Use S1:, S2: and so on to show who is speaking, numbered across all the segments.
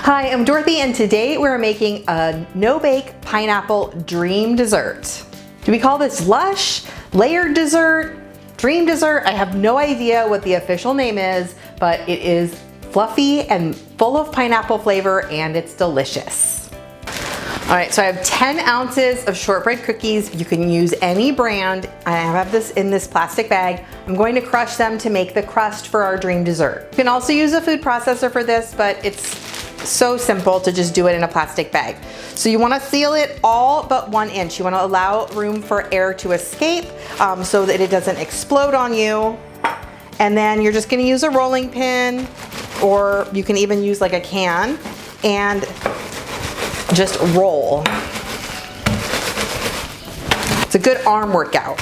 S1: Hi, I'm Dorothy and today we're making a no-bake pineapple dream dessert. Do we call this lush, layered dessert, dream dessert? I have no idea what the official name is, but it is fluffy and full of pineapple flavor and it's delicious. All right, so I have 10 ounces of shortbread cookies. You can use any brand. I have this in this plastic bag. I'm going to crush them to make the crust for our dream dessert. You can also use a food processor for this, but it's so simple to just do it in a plastic bag. So you want to seal it all but 1 inch. You want to allow room for air to escape so that it doesn't explode on you. And then you're just going to use a rolling pin, or you can even use like a can, and just roll. It's a good arm workout.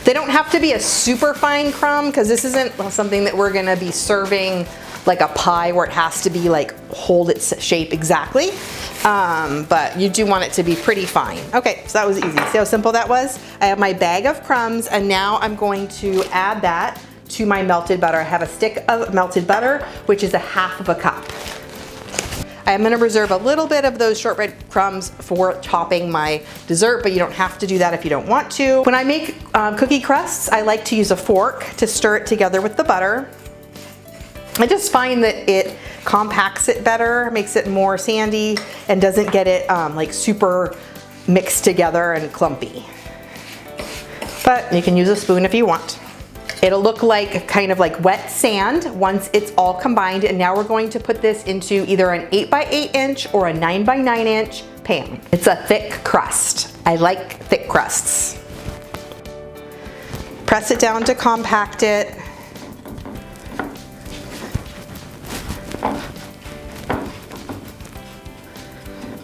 S1: They don't have to be a super fine crumb because this isn't something that we're gonna be serving like a pie where it has to be like hold its shape exactly. But you do want it to be pretty fine. Okay, so that was easy. See how simple that was? I have my bag of crumbs and now I'm going to add that to my melted butter. I have a stick of melted butter, which is 1/2 cup. I'm gonna reserve a little bit of those shortbread crumbs for topping my dessert, but you don't have to do that if you don't want to. When I make cookie crusts, I like to use a fork to stir it together with the butter. I just find that it compacts it better, makes it more sandy, and doesn't get it like super mixed together and clumpy. But you can use a spoon if you want. It'll look like kind of like wet sand once it's all combined. And now we're going to put this into either an 8 by 8 inch or a 9 by 9 inch pan. It's a thick crust. I like thick crusts. Press it down to compact it.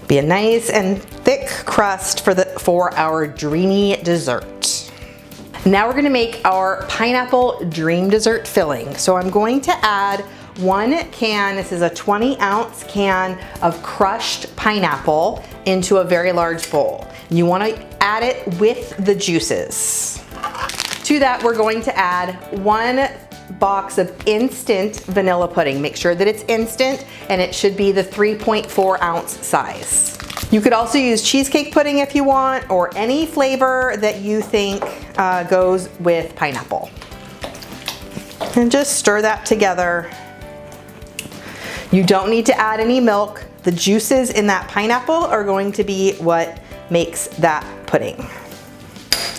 S1: Be a nice and thick crust for our dreamy dessert. Now we're gonna make our pineapple dream dessert filling. So I'm going to add 1 can, this is a 20-ounce can of crushed pineapple into a very large bowl. You wanna add it with the juices. To that, we're going to add 1 box of instant vanilla pudding. Make sure that it's instant and it should be the 3.4-ounce size. You could also use cheesecake pudding if you want, or any flavor that you think goes with pineapple. And just stir that together. You don't need to add any milk. The juices in that pineapple are going to be what makes that pudding.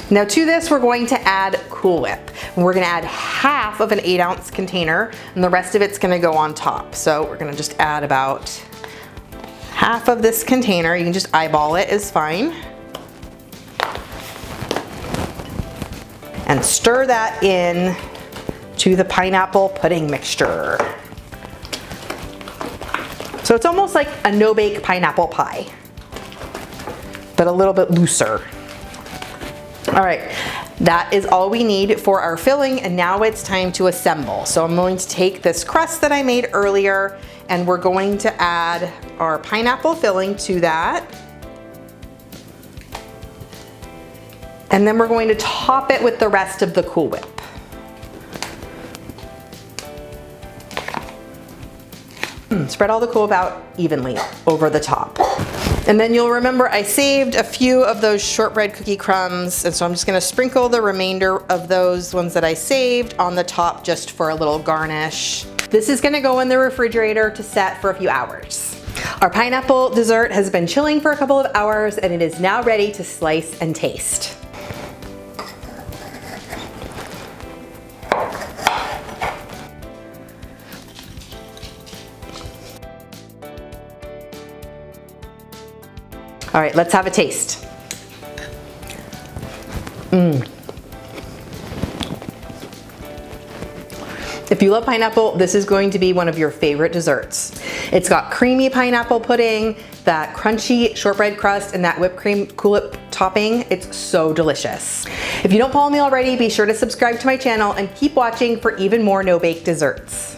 S1: Now to this, we're going to add Cool Whip. We're gonna add 1/2 of an 8-ounce container, and the rest of it's gonna go on top. So we're gonna just add about 1/2 of this container. You can just eyeball it, is fine. And stir that in to the pineapple pudding mixture. So it's almost like a no-bake pineapple pie, but a little bit looser. All right, that is all we need for our filling, and now it's time to assemble. So I'm going to take this crust that I made earlier, and we're going to add our pineapple filling to that. And then we're going to top it with the rest of the Cool Whip. Spread all the Cool Whip out evenly over the top. And then you'll remember I saved a few of those shortbread cookie crumbs, and so I'm just gonna sprinkle the remainder of those ones that I saved on the top just for a little garnish. This is gonna go in the refrigerator to set for a few hours. Our pineapple dessert has been chilling for a couple of hours, and it is now ready to slice and taste. All right, let's have a taste. If you love pineapple, this is going to be one of your favorite desserts. It's got creamy pineapple pudding, that crunchy shortbread crust, and that whipped cream Cool Whip topping. It's so delicious. If you don't follow me already, be sure to subscribe to my channel and keep watching for even more no-bake desserts.